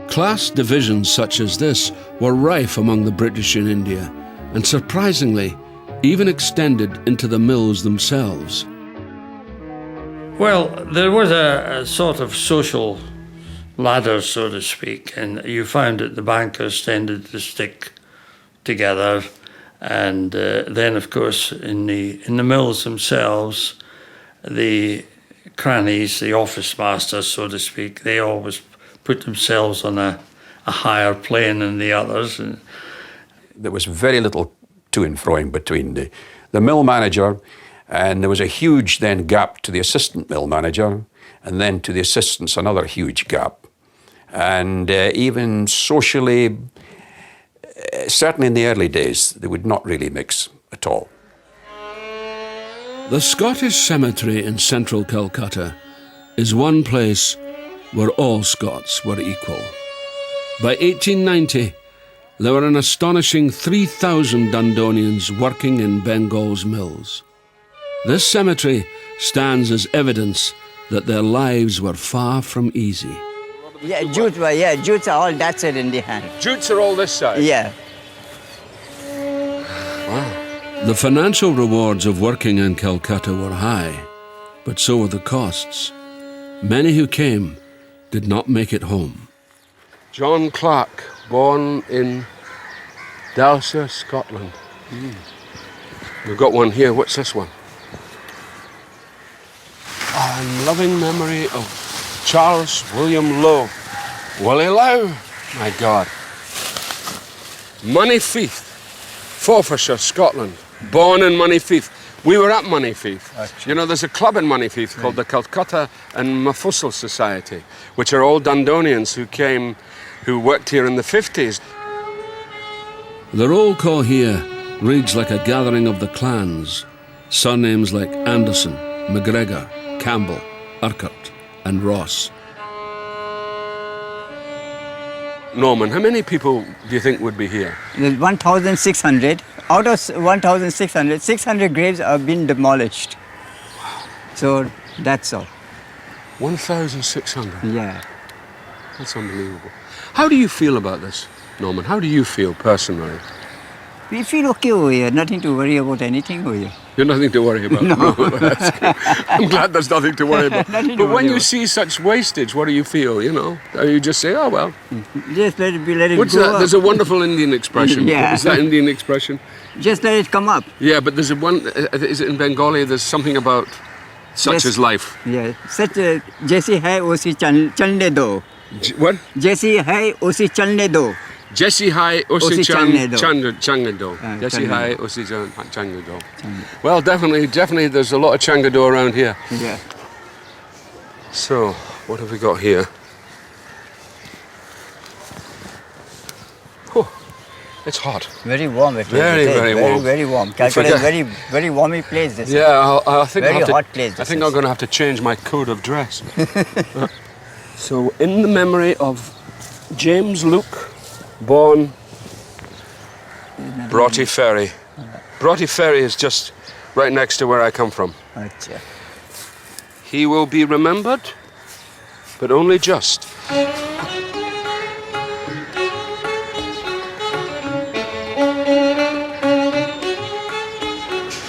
S5: Class divisions such as this were rife among the British in India, and surprisingly, even extended into the mills themselves.
S11: Well, there was a sort of social ladder, so to speak, and you found that the bankers tended to stick together, and then, of course, in the mills themselves, the crannies, the office masters, so to speak, they always put themselves on a higher plane than the others. And
S12: there was very little to and froing between the mill manager, and there was a huge then gap to the assistant mill manager, and then to the assistants another huge gap. And even socially, certainly in the early days, they would not really mix at all.
S5: The Scottish Cemetery in central Calcutta is one place where all Scots were equal. By 1890, there were an astonishing 3,000 Dundonians working in Bengal's mills. This cemetery stands as evidence that their lives were far from easy.
S22: Yeah, jutes are all that side in the hand.
S1: Jutes are all this side?
S22: Yeah.
S1: Wow.
S5: The financial rewards of working in Calcutta were high, but so were the costs. Many who came did not make it home.
S1: John Clark, born in Dalsor, Scotland. We've got one here. What's this one? In loving memory of Charles William Lowe. Willie Lowe, my God. Moneyfieth, Forfarshire, Scotland. Born in Moneyfieth. We were at Moneyfieth. You know, there's a club in Moneyfieth called the Calcutta and Mafussil Society, which are all Dundonians who worked here in the 50s.
S5: The roll call here reads like a gathering of the clans. Surnames like Anderson, McGregor, Campbell, Urquhart and Ross.
S1: Norman, how many people do you think would be here?
S22: There's 1,600. Out of 1,600, 600 graves have been demolished. So that's all.
S1: 1,600?
S22: Yeah.
S1: That's unbelievable. How do you feel about this, Norman? How do you feel personally?
S22: We feel okay over here, nothing to worry about anything over here.
S1: You're nothing to worry about?
S22: No.
S1: That's good. I'm glad there's nothing to worry about.
S22: Nothing to
S1: But when
S22: worry
S1: you
S22: about.
S1: see such wastage, what do you feel, you know? Or you just say, oh, well.
S22: Just let it be, let it
S1: What's
S22: go
S1: that?
S22: up.
S1: There's a wonderful Indian expression.
S22: Yeah.
S1: What is that Indian expression?
S22: Just let it come up.
S1: Yeah, but there's a one, is it in Bengali, there's something about such
S22: Yes.
S1: is life.
S22: Yeah, such a Jesse hai usi chalne do.
S1: What?
S22: Jesse hai usi chalne do.
S1: Jesse Hai
S22: Usi
S1: Usi
S22: Changnedo.
S1: Changado. Jesse
S22: Changnedo.
S1: Hai Usi Changado. Well, definitely there's a lot of Changado around here.
S22: Yeah.
S1: So, what have we got here? Oh, it's hot.
S22: Very warm it is.
S1: Very,
S22: it is.
S1: very warm.
S22: Very warm.
S1: You
S22: Calcutta is
S1: forget-
S22: very warmy place. This
S1: Yeah, I think
S22: Very
S1: I'll have
S22: hot
S1: to,
S22: place
S1: I
S22: this
S1: think
S22: is.
S1: I'm going to have to change my code of dress. So, in the memory of James Luke, born Broughty Ferry. Broughty Ferry is just right next to where I come from.
S22: Acha.
S1: He will be remembered, but only just.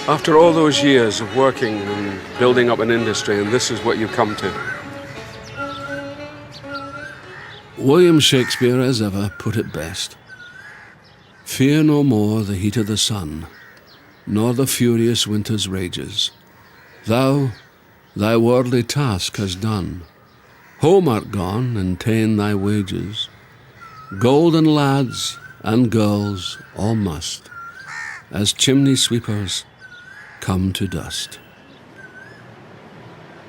S1: After all those years of working and building up an industry, and this is what you come to.
S5: William Shakespeare, as ever, put it best. Fear no more the heat of the sun, nor the furious winter's rages. Thou, thy worldly task hast done. Home art gone, and ta'en thy wages. Golden lads and girls all must, as chimney sweepers, come to dust.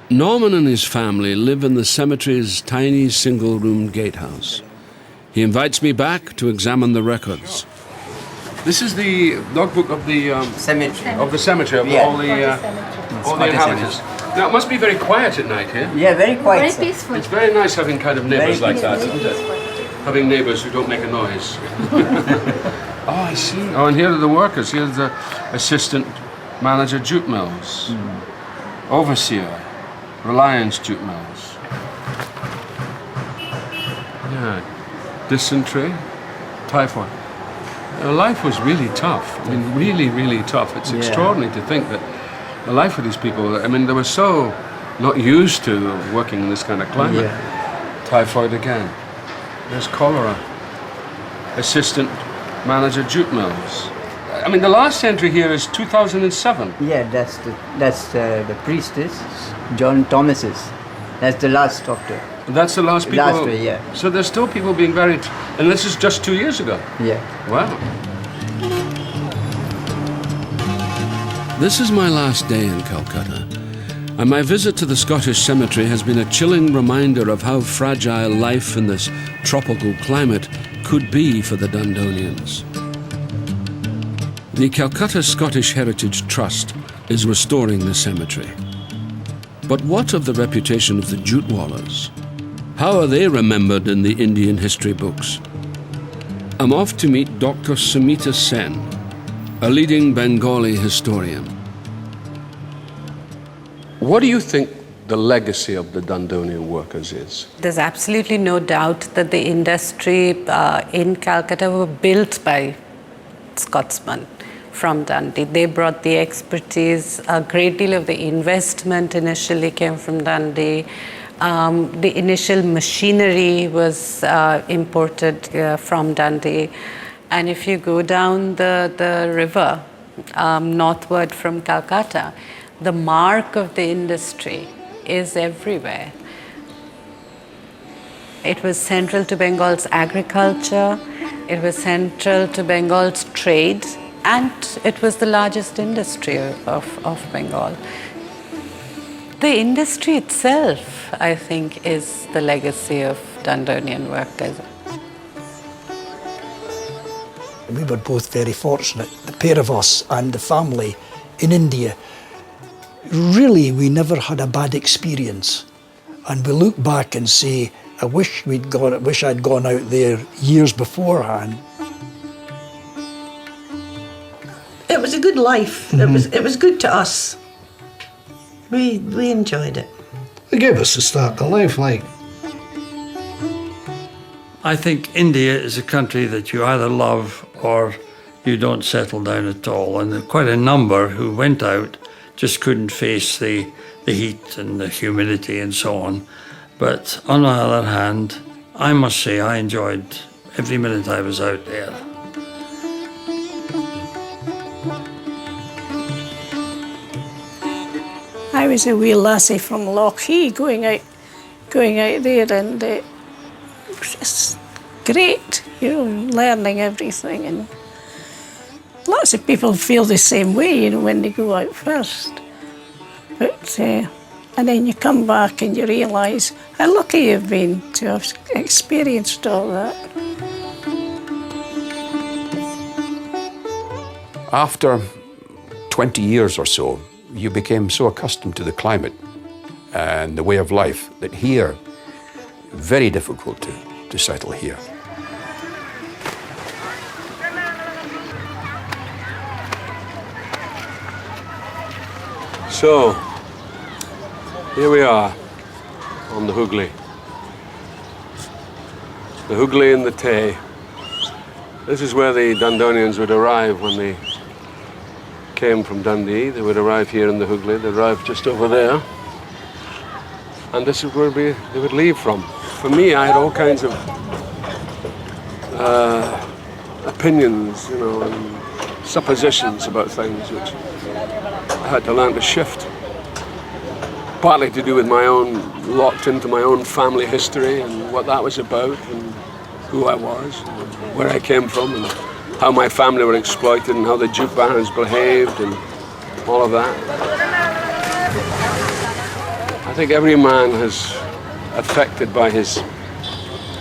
S5: Norman and his family live in the cemetery's tiny single-roomed gatehouse. He invites me back to examine the records.
S1: This is the logbook of the
S22: cemetery.
S1: Of the cemetery of
S22: Yeah.
S1: all the inhabitants. Now it must be very quiet at night here.
S22: Yeah, very quiet.
S18: Very peaceful.
S1: It's very nice having kind of neighbours
S22: Very
S1: like that, isn't it? Having neighbours who don't make a noise. Oh, I see. Oh, and here are the workers. Here's the assistant manager jute mills, overseer, Reliance jute mills. Yeah, dysentery, typhoid. Life was really tough. I mean, really, really tough. It's
S22: Yeah.
S1: extraordinary to think that the life of these people, I mean, they were so not used to working in this kind of climate. Typhoid again. There's cholera. Assistant manager jute mills. I mean, the last entry here is 2007.
S22: Yeah, that's the priestess, John Thomas's. That's the last doctor.
S1: That's the last people.
S22: Last way, yeah.
S1: So there's still people being buried, and this is just 2 years ago.
S22: Yeah.
S1: Wow.
S5: This is my last day in Calcutta, and my visit to the Scottish cemetery has been a chilling reminder of how fragile life in this tropical climate could be for the Dundonians. The Calcutta Scottish Heritage Trust is restoring the cemetery. But what of the reputation of the Jutewallas? How are they remembered in the Indian history books? I'm off to meet Dr. Sumita Sen, a leading Bengali historian.
S1: What do you think the legacy of the Dundonian workers is?
S4: There's absolutely no doubt that the industry in Calcutta were built by Scotsmen from Dundee. They brought the expertise. A great deal of the investment initially came from Dundee. The initial machinery was imported from Dundee. And if you go down the river northward from Calcutta, the mark of the industry is everywhere. It was central to Bengal's agriculture, it was central to Bengal's trade, and it was the largest industry of Bengal. The industry itself, I think, is the legacy of Dundonian workers.
S2: We were both very fortunate, the pair of us and the family in India. Really, we never had a bad experience. And we look back and say, I wish I'd gone out there years beforehand.
S10: It was a good life. It was good to us. We enjoyed it.
S8: It gave us a start to life, like.
S11: I think India is a country that you either love or you don't settle down at all. And quite a number who went out just couldn't face the heat and the humidity and so on. But on the other hand, I must say I enjoyed every minute I was out there.
S7: I was a wee lassie from Lochee going out there, and it was just great, learning everything. And lots of people feel the same way, when they go out first. But and then you come back and you realise how lucky you've been to have experienced all that.
S12: After 20 years or so, you became so accustomed to the climate and the way of life that here, very difficult to settle here.
S17: So, here we are on the Hooghly. The Hooghly and the Tay. This is where the Dundonians would arrive when they came from Dundee. They would arrive here in the Hooghly. They'd arrive just over there. And this is where they would leave from. For me, I had all kinds of opinions, and suppositions about things which I had to learn to shift. Partly to do with my own, locked into my own family history and what that was about and who I was, and where I came from and how my family were exploited and how the jute barons behaved and all of that. I think every man is affected by his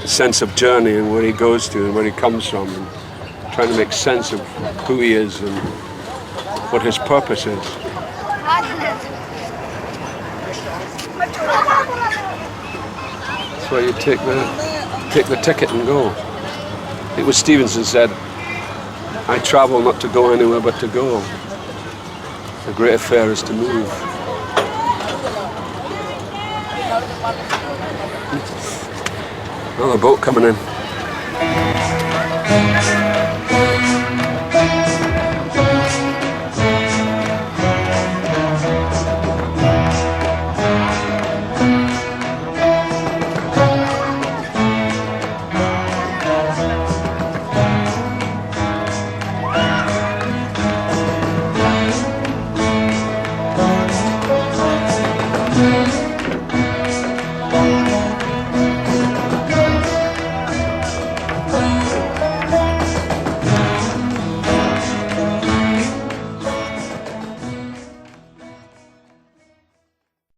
S17: sense of journey and where he goes to and where he comes from, and trying to make sense of who he is and what his purpose is. That's why you take the ticket and go. It was Stevenson said, I travel not to go anywhere but to go. The great affair is to move. Another boat coming in.